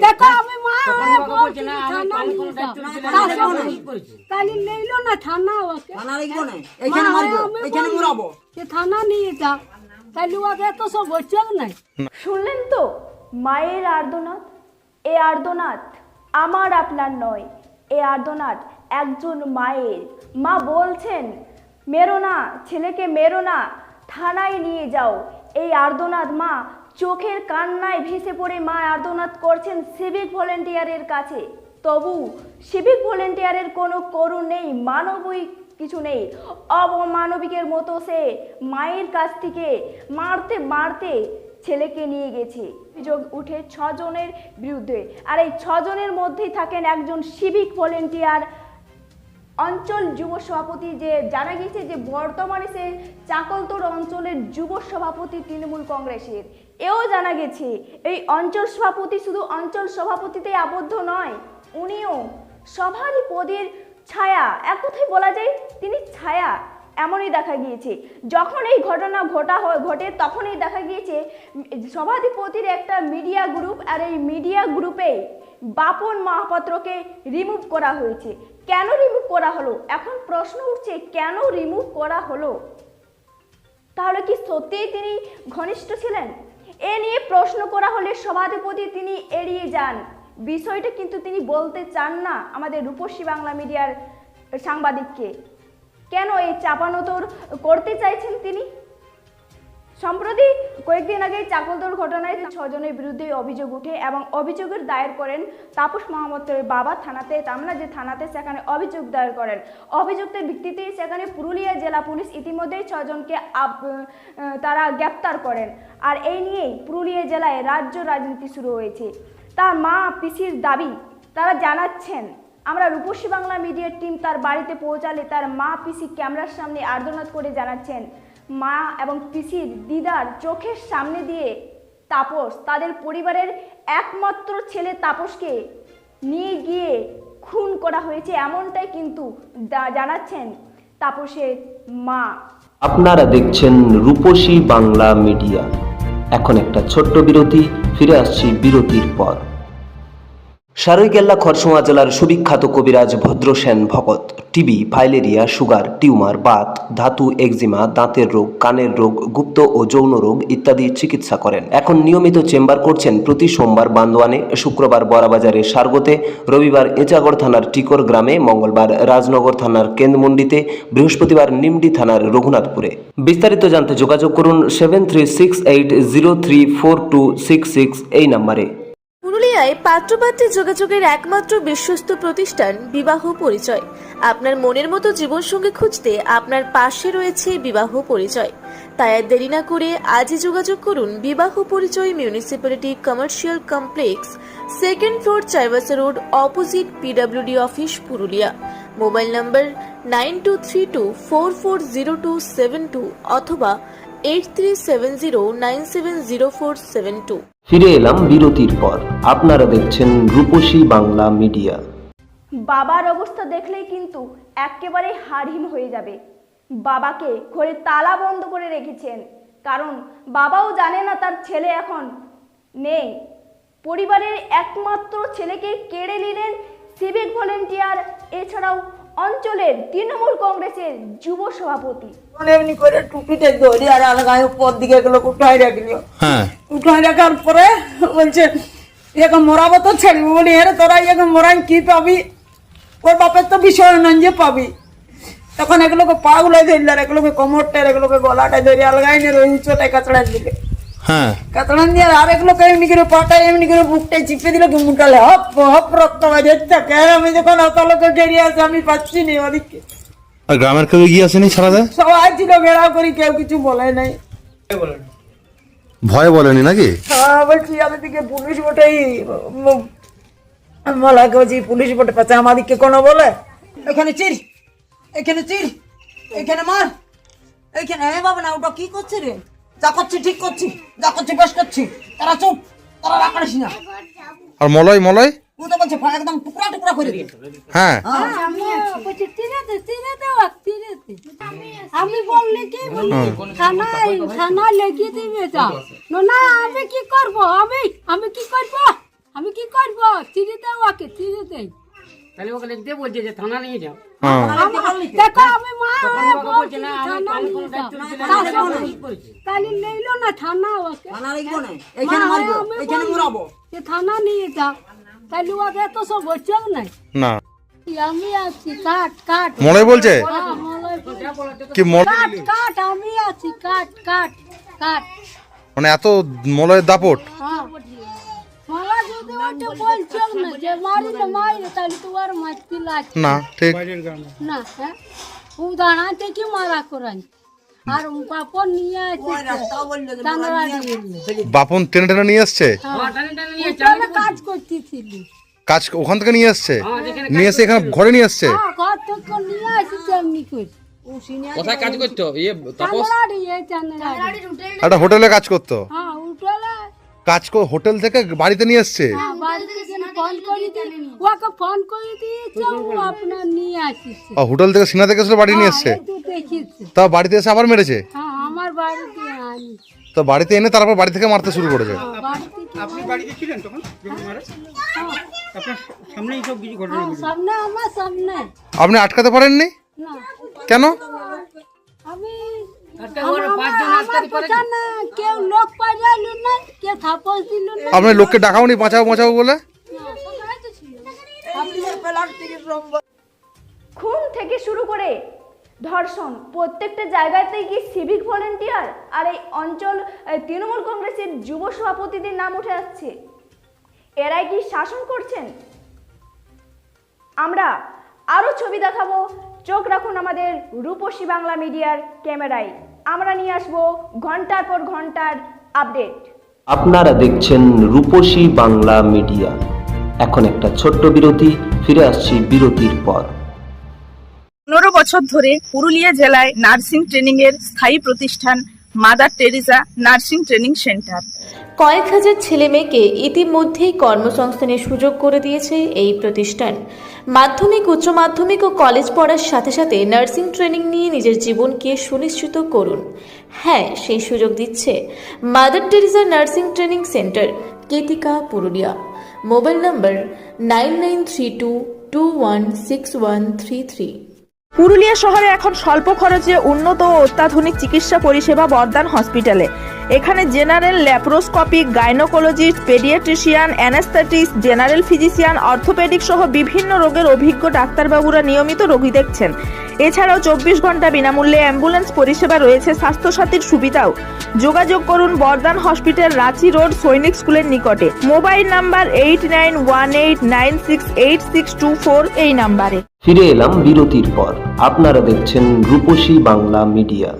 দেখো আমি মা হয়ে বলছি থানা নিয়ে যাও তাহলে নিলো না থানা ওকে এইখানে মারবো এইখানে মরাবো থানা নিয়ে যাও তাহলে ওকে তো সব হচ্ছে নাই। শুনলেন তো মায়ের আর্তনাদ। এ আর্তনাদ আমার আপনার নয়, এ আর্তনাদ একজন মায়ের। মা বলছেন মেরো না, ছেলেকে মেরো না, থানায় নিয়ে যাও। এই আর্তনাদ মা চোখের কান্নায় ভেসে পড়ে মা আর্তনাদ করছেন সিভিক ভলেন্টিয়ারের কাছে। তবু সিভিক ভলেন্টিয়ারের কোনো করুণ নেই, মানবিক কিছু নেই। অমানবিকের মতো সে মায়ের কাছ থেকে মারতে মারতে ছেলেকে নিয়ে গেছে। অভিযোগ উঠে 6 জনের বিরুদ্ধে, আর এই 6 জনের মধ্যেই থাকেন একজন সিভিক ভলেন্টিয়ার অঞ্চল যুব সভাপতি, যে জানা গেছে যে বর্তমানে সে চাকলতোড় অঞ্চলের যুব সভাপতি তৃণমূল কংগ্রেসের। এও জানা গেছে এই অঞ্চল সভাপতি শুধু অঞ্চল সভাপতিতে আবদ্ধ নয়, উনিও সভাধিপতির ছায়া, এক কথায় বলা যায় তিনি ছায়া। এমনই দেখা গিয়েছে যখন এই ঘটনা ঘটে তখনই দেখা গিয়েছে সভাধিপতির একটা মিডিয়া গ্রুপ, আর এই মিডিয়া গ্রুপে বাপন মহাপাত্রকে রিমুভ করা হয়েছে। কেন রিমুভ করা হলো? এখন প্রশ্ন উঠছে কেন রিমুভ করা হলো? তাহলে কি সত্যিই তিনি ঘনিষ্ঠ ছিলেন? এ নিয়ে প্রশ্ন করা হলে সভাধিপতি তিনি এড়িয়ে যান, বিষয়টা কিন্তু তিনি বলতে চান না আমাদের রূপসী বাংলা মিডিয়ার সাংবাদিককে। কেন এই চাপানোতর করতে চাইছেন তিনি? সম্প্রতি কয়েকদিন আগে চাকলতোড় ঘটনায় 6 জনের বিরুদ্ধে অভিযোগ উঠে এবং অভিযোগের দায়ের করেন তাপস মাহমুদের বাবা থানাতে, তামনা যে থানাতে, সেখানে অভিযোগ দায়ের করেন। অভিযোগের ভিত্তিতে সেখানে পুরুলিয়া জেলা পুলিশ ইতিমধ্যেই 6 জনকে তারা গ্রেপ্তার করেন। আর এই নিয়েই পুরুলিয়া জেলায় রাজ্য রাজনীতি শুরু হয়েছে। তার মা পিসির দাবি, তারা জানাচ্ছেন আমরা রূপসী বাংলা মিডিয়ার টিম তার বাড়িতে পৌঁছালে তার মা পিসি ক্যামেরার সামনে আর্তনাদ করে জানাচ্ছেন মা এবং পিসির দিদার চোখের সামনে দিয়ে তাপস, তাদের পরিবারের একমাত্র ছেলে তাপসকে নিয়ে গিয়ে খুন করা হয়েছে, এমনটাই কিন্তু জানাচ্ছেন তাপসের মা। আপনারা দেখছেন রূপসী বাংলা মিডিয়া। এখন একটা ছোট্ট বিরতি, ফিরে আসছি বিরতির পর। সারৈকেল্লা খরসোয়া জেলার সুবিখ্যাত কবিরাজ Bhadrasen Bhagat TB, filaria, sugar, tumour, Baat, ধাতু, একজিমা, দাঁতের রোগ, কানের রোগ, গুপ্ত ও যৌন রোগ ইত্যাদি চিকিৎসা করেন। এখন নিয়মিত চেম্বার করছেন প্রতি সোমবার বান্দোয়ানে, শুক্রবার বড়াবাজারে সারগোতে, রবিবার এঁচাগড় থানার টিকর গ্রামে, মঙ্গলবার রাজনগর থানার কেন্দ্রমন্ডিতে, বৃহস্পতিবার নিমডি থানার রঘুনাথপুরে। বিস্তারিত জানতে যোগাযোগ করুন 7368034266 এই নম্বরে। পুরুলিয়ায় পাত্রপাত্রী যোগাযোগের একমাত্র বিশ্বস্ত প্রতিষ্ঠান বিবাহ পরিচয়। আপনার মনের মতো জীবনসঙ্গী খুঁজতে আপনার পাশে রয়েছে বিবাহ পরিচয়। তাই আর দেরি না করে আজই যোগাযোগ করুন বিবাহ পরিচয়, municipality commercial complex, 2nd floor, Chaibasa road, opposite PWD office, Purulia. Mobile নম্বর 9232440272 অথবা 8370970472। ফিরে এলাম বিরতির পর। আপনারা দেখছেন রূপসী বাংলা মিডিয়া। বাবার অবস্থা দেখলেই কিন্তু একেবারে হাড়হিম হয়ে যাবে। বাবাকে ঘরে তালা বন্ধ করে রেখেছেন, কারণ বাবাও জানে না তার ছেলে এখন নেই। পরিবারের একমাত্র ছেলেকে কেড়ে নিলেন সিভিক ভলেন্টিয়ার, এছাড়াও অঞ্চলের তৃণমূল কংগ্রেসের যুব সভাপতি। এমনি করে টুপিতে দড়ি আর আলগায় উপর দিকে এগুলো উঠাই রাখলিও। উঠাই রাখার পরে বলছে একে মরাবো তো ছাড়বি, বলি এর তোরা একে মরাই কি পাবি, ওর বাপের তো বিষয় নয় যে পাবি। তখন এগুলোকে পা গুলাই ধরল, আর এগুলোকে কোমরটায়, এগুলোকে গলাটায় ধরে আলগাই নিয়ে ওই উঁচোটায় কাতড়ান দিলে, কাতড়ান দিয়ে আর এগুলোকে এমনি করে পাটায় এমনি করে বুকটায় চিপে দিল, কি মুটালে হপ হপ রক্ত বাজে থাকে। আমি যখন অতলোকে গেরিয়ে আসে আমি পাচ্ছি নি ওদিকে। আর গ্রামের কেউ এগিয়ে আসেনি ছাড়াতে? সবাই ছিল ঘেরাও করি, কেউ কিছু বলে নাই। ভয় বলেনি নাকি? বলছি আমাদেরকে পুলিশ বটেই মলাকে বলছি পুলিশ বটে পাচ্ছে, আমাদেরকে কোনো বলে এখানে চির, এখানে চির, এখানে মার, এইখানে। হ্যাঁ বাবা না, ওটা কি করছে রে? যা করছি ঠিক করছি, যা করছি বেশ করছি, তারা চুপ, তারা রাগ করিস না। আর মলয় মলয় ও তো বলছে একদম টুকরা টুকরা করে দিই। হ্যাঁ আমি বললে কি থানা লেগে দিবে, যাও না। আমি কি করবো? আমি কি করবো? আমি কি করবো? চিঠিতে ওকে চিঠিতেই তাহলে ওকে লিখতে বলছে যে থানা নিয়ে যাও। দেখো আমি মা হয়ে ওকে বলছে না আমি থানা আমি নিয়ে কোনো যাও। দায়িত্ব নিতে পারি না, আমি কি করেছি? তাহলে নেইলো না থানা ওকে থানা লিখবো না, এখানে মা হয়ে মারবো, আমি এখানে বলবো মরাবো। যে থানা নিয়ে যাও, তাহলে ওকে তো সব বলছে নাই না আমি আছি কাট কাট মলয় বলছে হ্যাঁ, মলয় বলছে, যা বলো তো কি কাট কাট আমি আছি কাট কাট কাট মানে এত মলয়ের দাপট? হ্যাঁ মালা যদি ওকে বলছো না যে মারিলে মারিলে তাহলে তোমার মারতে লাগছে না ঠিক না হ্যাঁ ও দাঁড়াতে কি মারা করাই আর পাপড় নিয়ে আসছে দাঁড়া দিয়ে বাপন টেনে টেনে নিয়ে আসছে, টানে টানে নিয়ে চলে কাজ করতেছিলি কাজ ওখান থেকে নিয়ে আসছে, যেখানে নিয়ে এসে এখানে ঘরে নিয়ে আসছে। হ্যাঁ ঘর থেকে নিয়ে আসছে এমনি করে কোথায় কাজ করতো চান্দড়াড়ি এই চান্দড়াড়ি একটা হোটেলে কাজ করতো, হ্যাঁ উঠলে হোটেল থেকে বাড়িতে নিয়ে আসছে। হ্যাঁ বাড়িতে ফোন করে দিয়ে ওকে ফোন করে দিয়েছে ও আপনার নিয়ে আসছে হোটেল থেকে সিনা থেকে এসে বাড়ি নিয়ে এসছে, তুই দেখিস তা বাড়িতে এসে আবার মেরেছে। হ্যাঁ আমার বাড়িতে আনি তো বাড়িতে এনে তারপর বাড়ি থেকে মারতে শুরু করেছে। বাড়িতে কি আপনি বাড়িতে ছিলেন তখন যখন মারে? আপনার সামনেই সব কিছু ঘটনা হ্যাঁ, সামনে আমার সামনে আপনি আটকাতে পারেননি না কেন? আমি একটা ওর পাঁচজন আটকাতে পারে আমার না কেউ লোক পাইলো না কেউ থাপস দিল না আপনার লোককে ডাকাওনি বাঁচাও বাঁচাও বলে? খুন থেকে শুরু করে ধর্ষণ প্রত্যেকটা জায়গাতেই কি সিভিক ভলেন্টিয়ার আর এই অঞ্চল তৃণমূল কংগ্রেসের যুব সভাপতিদের নাম উঠে আসছে। এরাই কি শাসন করছেন? আমরা আরও ছবি দেখাবো, চোখ রাখুন আমাদের রূপসী বাংলা মিডিয়ার ক্যামেরায়। আমরা নিয়ে আসবো ঘন্টার পর ঘন্টার আপডেট। আপনারা দেখছেন রূপসী বাংলা মিডিয়া। এখন একটা ছোট্ট বিরতি, ফিরে আসছি বিরতির পর। 15 বছর ধরে পুরুলিয়া জেলায় নার্সিং ট্রেনিং এর স্থায়ী প্রতিষ্ঠান mother Teresa nursing training centre. কয়েক হাজার ছেলে মেয়েকে ইতিমধ্যেই কর্মসংস্থানের সুযোগ করে দিয়েছে এই প্রতিষ্ঠান। মাধ্যমিক, উচ্চ মাধ্যমিক ও কলেজ পড়ার সাথে সাথে নার্সিং ট্রেনিং নিয়ে নিজের জীবনকে সুনিশ্চিত করুন। হ্যাঁ, সেই সুযোগ দিচ্ছে mother Teresa nursing training centre, Ketika, Purulia. Mobile number 9932216133। Purulia শহরে এখন স্বল্প খরচে উন্নত ও অত্যাধুনিক চিকিৎসা পরিষেবা বর্ধমান হসপিটালে। এখানে general, laparoscopic, gynaecologist, paediatrician, anaesthetist, general physician, orthopaedic সহ বিভিন্ন রোগের অভিজ্ঞ ডাক্তারবাবুরা নিয়মিত রোগী দেখছেন। এছাড়াও 24 ঘন্টা বিনামূল্যে অ্যাম্বুলেন্স পরিষেবা রয়েছে, স্বাস্থ্যসাথীর সুবিধাও। যোগাযোগ করুন বর্ধমান হসপিটাল, রাঁচি রোড, সৈনিক স্কুলের নিকটে। মোবাইল নাম্বার 8918968624 এই নাম্বারে। ফিরে এলাম বিরতির পর। আপনারা দেখছেন রূপসী বাংলা মিডিয়া।